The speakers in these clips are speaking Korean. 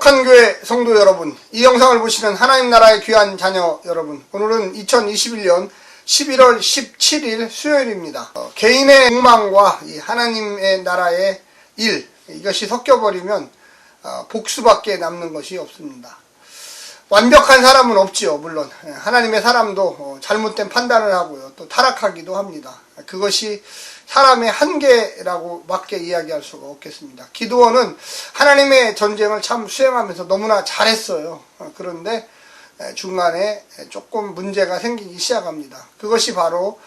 거룩한 교회 성도 여러분, 이 영상을 보시는 하나님 나라의 귀한 자녀 여러분, 오늘은 2021년 11월 17일 수요일입니다. 개인의 욕망과 이 하나님의 나라의 일, 이것이 섞여버리면 복수밖에 남는 것이 없습니다. 완벽한 사람은 없지요. 물론 하나님의 사람도 잘못된 판단을 하고요, 또 타락하기도 합니다. 그것이 사람의 한계라고 밖에 이야기할 수가 없겠습니다. 기드온은 하나님의 전쟁을 참 수행하면서 너무나 잘했어요. 그런데 중간에 조금 문제가 생기기 시작합니다. 그것이 바로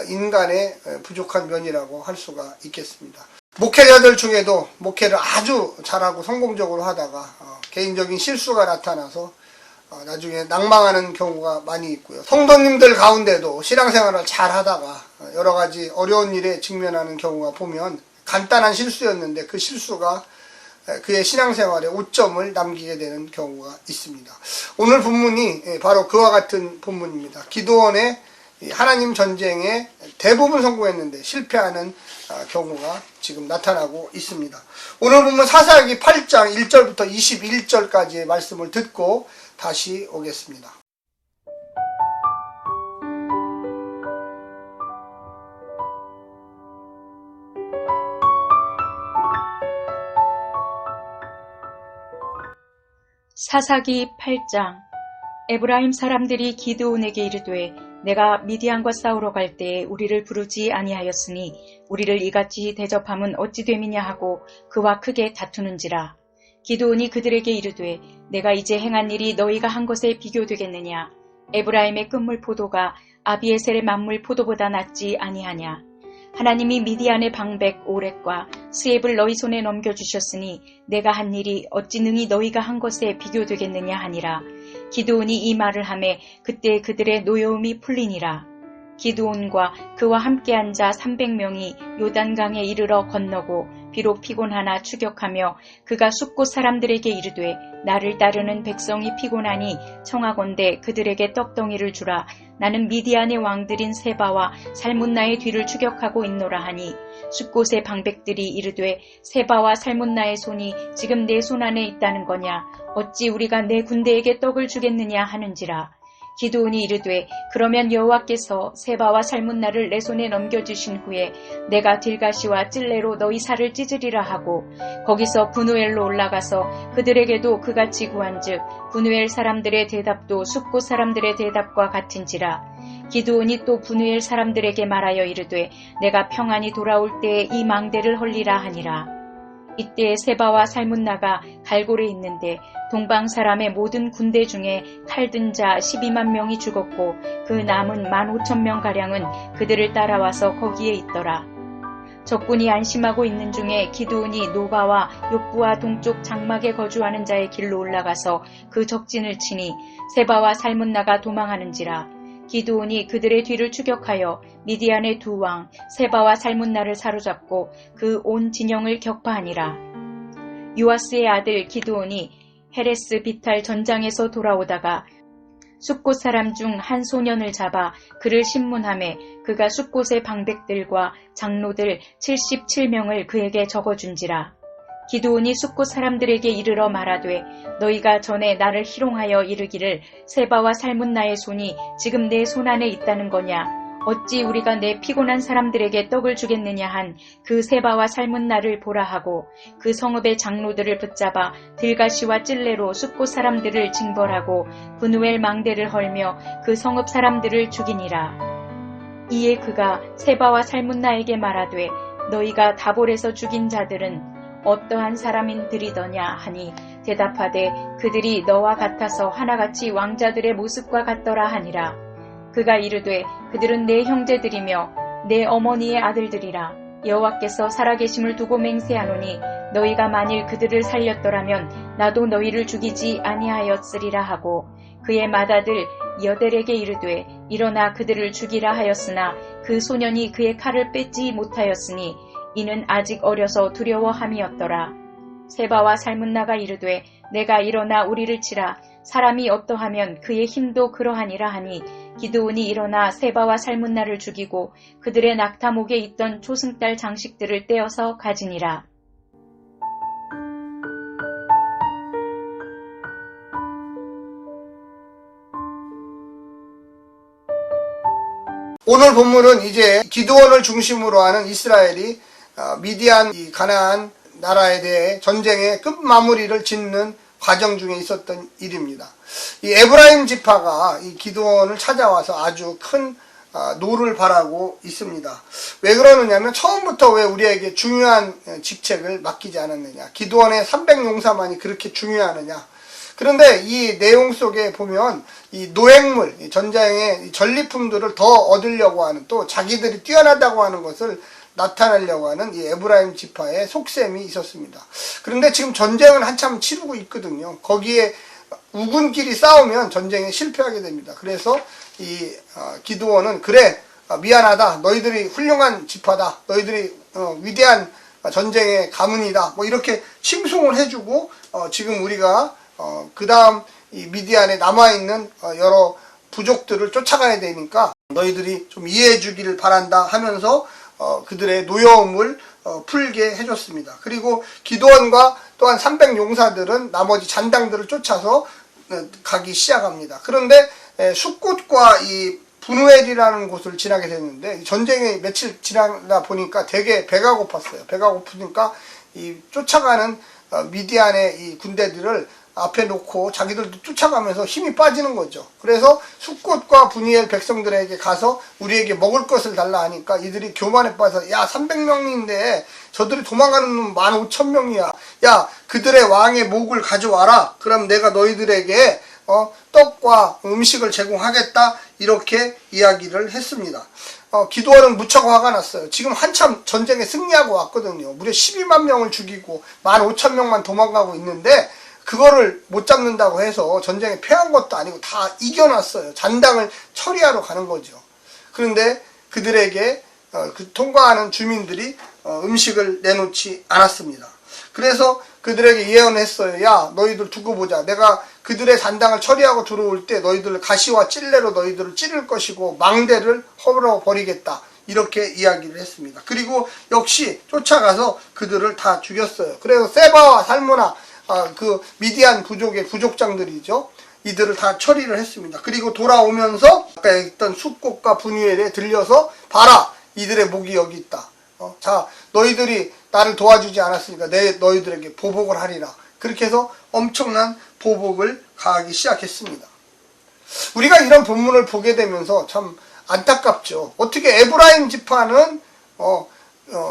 인간의 부족한 면이라고 할 수가 있겠습니다. 목회자들 중에도 목회를 아주 잘하고 성공적으로 하다가 개인적인 실수가 나타나서 나중에 낭망하는 경우가 많이 있고요. 성도님들 가운데도 신앙생활을 잘 하다가 여러 가지 어려운 일에 직면하는 경우가 보면 간단한 실수였는데 그 실수가 그의 신앙생활에 오점을 남기게 되는 경우가 있습니다. 오늘 본문이 바로 그와 같은 본문입니다. 기드온의 하나님 전쟁에 대부분 성공했는데 실패하는 경우가 지금 나타나고 있습니다. 오늘 본문 사사기 8장 1절부터 21절까지의 말씀을 듣고 다시 오겠습니다. 사사기 8장. 에브라임 사람들이 기드온에게 이르되 내가 미디안과 싸우러 갈 때에 우리를 부르지 아니하였으니 우리를 이같이 대접함은 어찌 됨이냐 하고 그와 크게 다투는지라. 기드온이 그들에게 이르되 내가 이제 행한 일이 너희가 한 것에 비교되겠느냐. 에브라임의 끝물 포도가 아비에셀의 만물 포도보다 낫지 아니하냐. 하나님이 미디안의 방백 오렉과 스엡을 너희 손에 넘겨주셨으니 내가 한 일이 어찌 능히 너희가 한 것에 비교되겠느냐 하니라. 기드온이 이 말을 하매 그때 그들의 노여움이 풀리니라. 기드온과 그와 함께한 자 300명이 요단강에 이르러 건너고 비록 피곤하나 추격하며 그가 숫곳 사람들에게 이르되 나를 따르는 백성이 피곤하니 청하건대 그들에게 떡덩이를 주라. 나는 미디안의 왕들인 세바와 살문나의 뒤를 추격하고 있노라 하니 숫곳의 방백들이 이르되 세바와 살문나의 손이 지금 내 손 안에 있다는 거냐. 어찌 우리가 내 군대에게 떡을 주겠느냐 하는지라. 기드온이 이르되 그러면 여호와께서 세바와 살문나를 내 손에 넘겨주신 후에 내가 딜가시와 찔레로 너희 살을 찢으리라 하고 거기서 브누엘로 올라가서 그들에게도 그같이 구한즉 브누엘 사람들의 대답도 숫곳 사람들의 대답과 같은지라. 기드온이 또 브누엘 사람들에게 말하여 이르되 내가 평안히 돌아올 때에 이 망대를 헐리라 하니라. 이때 세바와 살문나가 갈골에 있는데 동방 사람의 모든 군대 중에 칼든 자 12만 명이 죽었고 그 남은 15,000명가량은 그들을 따라와서 거기에 있더라. 적군이 안심하고 있는 중에 기드온이 노바와 욥부와 동쪽 장막에 거주하는 자의 길로 올라가서 그 적진을 치니 세바와 살문나가 도망하는지라. 기드온이 그들의 뒤를 추격하여 미디안의 두 왕 세바와 살문나를 사로잡고 그 온 진영을 격파하니라. 요아스의 아들 기드온이 헤레스 비탈 전장에서 돌아오다가 숫곳 사람 중 한 소년을 잡아 그를 신문하매 그가 숫곳의 방백들과 장로들 77명을 그에게 적어준지라. 기드온이 숫곳 사람들에게 이르러 말하되 너희가 전에 나를 희롱하여 이르기를 세바와 살문나의 손이 지금 내 손 안에 있다는 거냐. 어찌 우리가 내 피곤한 사람들에게 떡을 주겠느냐 한 그 세바와 살문나를 보라 하고 그 성읍의 장로들을 붙잡아 딜가시와 찔레로 숫곳 사람들을 징벌하고 브누엘 망대를 헐며 그 성읍 사람들을 죽이니라. 이에 그가 세바와 살문나에게 말하되 너희가 다볼에서 죽인 자들은 어떠한 사람인들이더냐 하니 대답하되 그들이 너와 같아서 하나같이 왕자들의 모습과 같더라 하니라. 그가 이르되 그들은 내 형제들이며 내 어머니의 아들들이라. 여호와께서 살아계심을 두고 맹세하노니 너희가 만일 그들을 살렸더라면 나도 너희를 죽이지 아니하였으리라 하고 그의 맏아들 여델에게 이르되 일어나 그들을 죽이라 하였으나 그 소년이 그의 칼을 뺏지 못하였으니 이는 아직 어려서 두려워함이었더라. 세바와 살문나가 이르되 내가 일어나 우리를 치라. 사람이 어떠하면 그의 힘도 그러하니라 하니 기드온이 일어나 세바와 살문나를 죽이고 그들의 낙타목에 있던 초승달 장식들을 떼어서 가지니라. 오늘 본문은 이제 기드온을 중심으로 하는 이스라엘이 미디안 이 가나안 나라에 대해 전쟁의 끝마무리를 짓는 과정 중에 있었던 일입니다. 이 에브라임 지파가 이 기드온을 찾아와서 아주 큰 노를 바라고 있습니다. 왜 그러느냐면 처음부터 왜 우리에게 중요한 직책을 맡기지 않았느냐. 기드온의 300용사만이 그렇게 중요하느냐. 그런데 이 내용 속에 보면 이 노획물, 이 전쟁의 전리품들을 더 얻으려고 하는, 또 자기들이 뛰어나다고 하는 것을 나타내려고 하는 이 에브라임 지파의 속셈이 있었습니다. 그런데 지금 전쟁은 한참 치르고 있거든요. 거기에 우군끼리 싸우면 전쟁에 실패하게 됩니다. 그래서 이 기드온은 그래, 미안하다, 너희들이 훌륭한 지파다, 너희들이 위대한 전쟁의 가문이다, 뭐 이렇게 칭송을 해주고 지금 우리가 그 다음 이 미디안에 남아있는 여러 부족들을 쫓아가야 되니까 너희들이 좀 이해해 주기를 바란다 하면서 그들의 노여움을 풀게 해줬습니다. 그리고 기드온과 또한 300용사들은 나머지 잔당들을 쫓아서 가기 시작합니다. 그런데 숫꽃과 이 분우엘이라는 곳을 지나게 됐는데, 전쟁이 며칠 지나다 보니까 되게 배가 고팠어요. 배가 고프니까 이 쫓아가는 미디안의 이 군대들을 앞에 놓고 자기들도 쫓아가면서 힘이 빠지는 거죠. 그래서 숫꽃과 분이엘 백성들에게 가서 우리에게 먹을 것을 달라 하니까 이들이 교만에 빠져서, 야, 300명인데 저들이 도망가는 놈 15,000명이야. 야, 그들의 왕의 목을 가져와라. 그럼 내가 너희들에게 떡과 음식을 제공하겠다. 이렇게 이야기를 했습니다. 기드온은 무척 화가 났어요. 지금 한참 전쟁에 승리하고 왔거든요. 무려 12만 명을 죽이고 15,000명만 도망가고 있는데 그거를 못 잡는다고 해서 전쟁에 패한 것도 아니고 다 이겨놨어요. 잔당을 처리하러 가는 거죠. 그런데 그들에게 통과하는 주민들이 음식을 내놓지 않았습니다. 그래서 그들에게 예언했어요. 야, 너희들 두고 보자. 내가 그들의 잔당을 처리하고 들어올 때 너희들 가시와 찔레로 너희들을 찌를 것이고 망대를 허물어 버리겠다. 이렇게 이야기를 했습니다. 그리고 역시 쫓아가서 그들을 다 죽였어요. 그래서 세바와 살무나 그 미디안 부족의 부족장들이죠. 이들을 다 처리를 했습니다. 그리고 돌아오면서 아까 했던 숫꽃과 분유엘에 들려서 봐라, 이들의 목이 여기 있다. 자, 너희들이 나를 도와주지 않았으니까 너희들에게 보복을 하리라. 그렇게 해서 엄청난 보복을 가하기 시작했습니다. 우리가 이런 본문을 보게 되면서 참 안타깝죠. 어떻게 에브라임 지파는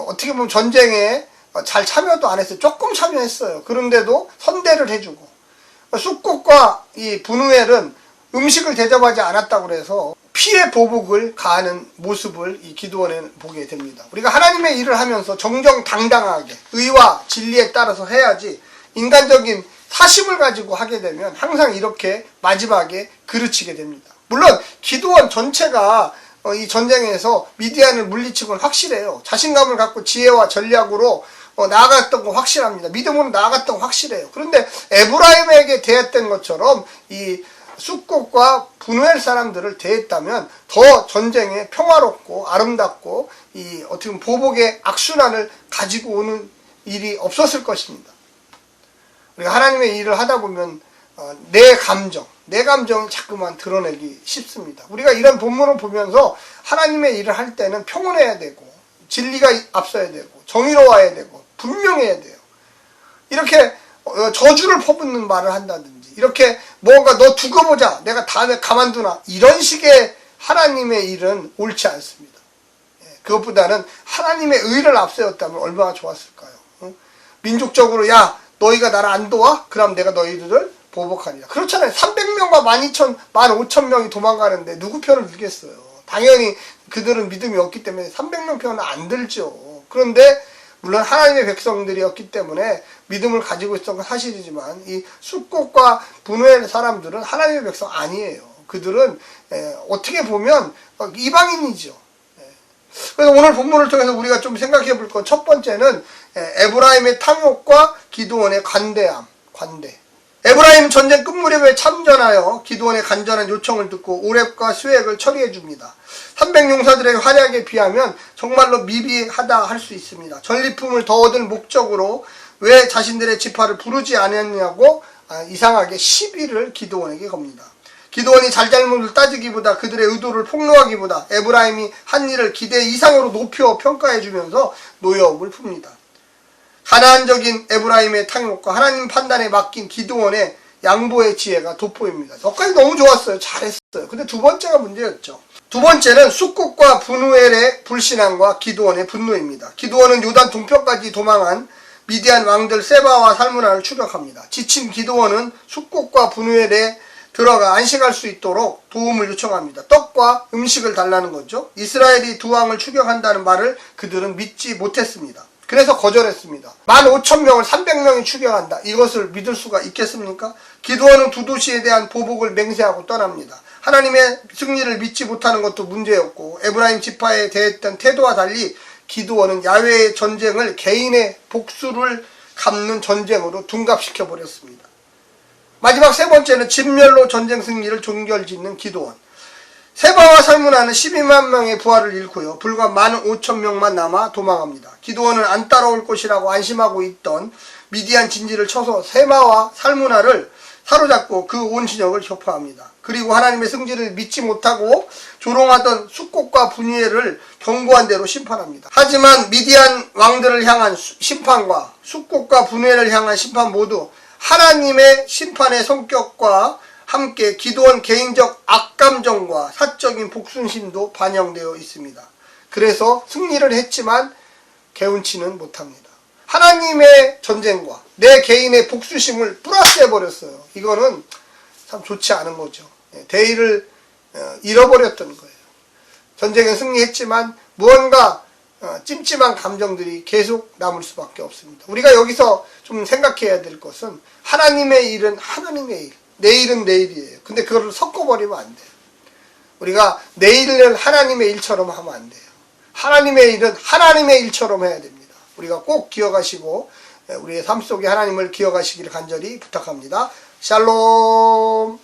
어떻게 보면 전쟁에 잘 참여도 안 했어요. 조금 참여했어요. 그런데도 선대를 해주고, 숫꽃과 이 분우엘은 음식을 대접하지 않았다고 그래서 피해 보복을 가하는 모습을 이 기드온에는 보게 됩니다. 우리가 하나님의 일을 하면서 정정당당하게 의와 진리에 따라서 해야지, 인간적인 사심을 가지고 하게 되면 항상 이렇게 마지막에 그르치게 됩니다. 물론 기드온 전체가 이 전쟁에서 미디안을 물리친 건 확실해요. 자신감을 갖고 지혜와 전략으로 나아갔던 건 확실합니다. 믿음으로 나아갔던 건 확실해요. 그런데 에브라임에게 대했던 것처럼 이 숫꽃과 분우엘 사람들을 대했다면 더 전쟁에 평화롭고 아름답고 이 어떻게 보면 보복의 악순환을 가지고 오는 일이 없었을 것입니다. 우리가 하나님의 일을 하다 보면 내 감정이 자꾸만 드러내기 쉽습니다. 우리가 이런 본문을 보면서 하나님의 일을 할 때는 평온해야 되고, 진리가 앞서야 되고, 정의로워야 되고, 분명해야 돼요. 이렇게 저주를 퍼붓는 말을 한다든지, 이렇게 뭔가 너 두고 보자, 내가 다음에 가만두나, 이런 식의 하나님의 일은 옳지 않습니다. 그것보다는 하나님의 의를 앞세웠다면 얼마나 좋았을까요? 민족적으로, 야, 너희가 나를 안 도와? 그럼 내가 너희들을 보복하리라. 그렇잖아요. 300명과 15,000명이 도망가는데 누구 편을 들겠어요. 당연히 그들은 믿음이 없기 때문에 300명 편은 안 들죠. 그런데 물론 하나님의 백성들이었기 때문에 믿음을 가지고 있었던 건 사실이지만, 이 숫꽃과 분우엘 사람들은 하나님의 백성 아니에요. 그들은 어떻게 보면 이방인이죠. 그래서 오늘 본문을 통해서 우리가 좀 생각해 볼 건, 첫 번째는 에브라임의 탐욕과 기드온의 관대. 에브라임 전쟁 끝 무렵에 참전하여 기드온의 간절한 요청을 듣고 오렙과 스웩을 처리해 줍니다. 300용사들의 활약에 비하면 정말로 미비하다 할 수 있습니다. 전리품을 더 얻을 목적으로 왜 자신들의 지파를 부르지 않았냐고 이상하게 시비를 기드온에게 겁니다. 기드온이 잘잘못을 따지기보다 그들의 의도를 폭로하기보다 에브라임이 한 일을 기대 이상으로 높여 평가해주면서 노여움을 풉니다. 가나안적인 에브라임의 탕욕과 하나님 판단에 맡긴 기드온의 양보의 지혜가 돋보입니다. 여기까지 너무 좋았어요. 잘했어요. 근데 두 번째가 문제였죠. 두 번째는 숫국과 분우엘의 불신앙과 기드온의 분노입니다. 기드온은 요단 동편까지 도망한 미디안 왕들 세바와 살무나를 추격합니다. 지친 기드온은 숫국과 분우엘에 들어가 안식할 수 있도록 도움을 요청합니다. 떡과 음식을 달라는 거죠. 이스라엘이 두 왕을 추격한다는 말을 그들은 믿지 못했습니다. 그래서 거절했습니다. 15,000명을 300명이 추격한다. 이것을 믿을 수가 있겠습니까? 기드온은 두 도시에 대한 보복을 맹세하고 떠납니다. 하나님의 승리를 믿지 못하는 것도 문제였고 에브라임 지파에 대했던 태도와 달리 기드온은 야훼의 전쟁을 개인의 복수를 갚는 전쟁으로 둔갑시켜 버렸습니다. 마지막 세 번째는 진멸로 전쟁 승리를 종결짓는 기드온. 세바와 살무나는 12만 명의 부하를 잃고요. 불과 15,000명만 남아 도망합니다. 기드온은 안 따라올 것이라고 안심하고 있던 미디안 진지를 쳐서 세바와 살무나를 사로잡고 그 온 진영을 격파합니다. 그리고 하나님의 승리를 믿지 못하고 조롱하던 숫국과 분이엘을 경고한 대로 심판합니다. 하지만 미디안 왕들을 향한 심판과 숫국과 분이엘을 향한 심판 모두 하나님의 심판의 성격과 함께 기드온 개인적 악감정과 사적인 복순심도 반영되어 있습니다. 그래서 승리를 했지만 개운치는 못합니다. 하나님의 전쟁과 내 개인의 복수심을 플러스해버렸어요. 이거는 참 좋지 않은 거죠. 대의를 잃어버렸던 거예요. 전쟁에 승리했지만 무언가 찜찜한 감정들이 계속 남을 수밖에 없습니다. 우리가 여기서 좀 생각해야 될 것은 하나님의 일은 하나님의 일, 내 일은 내 일이에요. 근데 그거를 섞어버리면 안 돼요. 우리가 내 일을 하나님의 일처럼 하면 안 돼요. 하나님의 일은 하나님의 일처럼 해야 됩니다. 우리가 꼭 기억하시고 우리의 삶 속에 하나님을 기억하시기를 간절히 부탁합니다. 샬롬.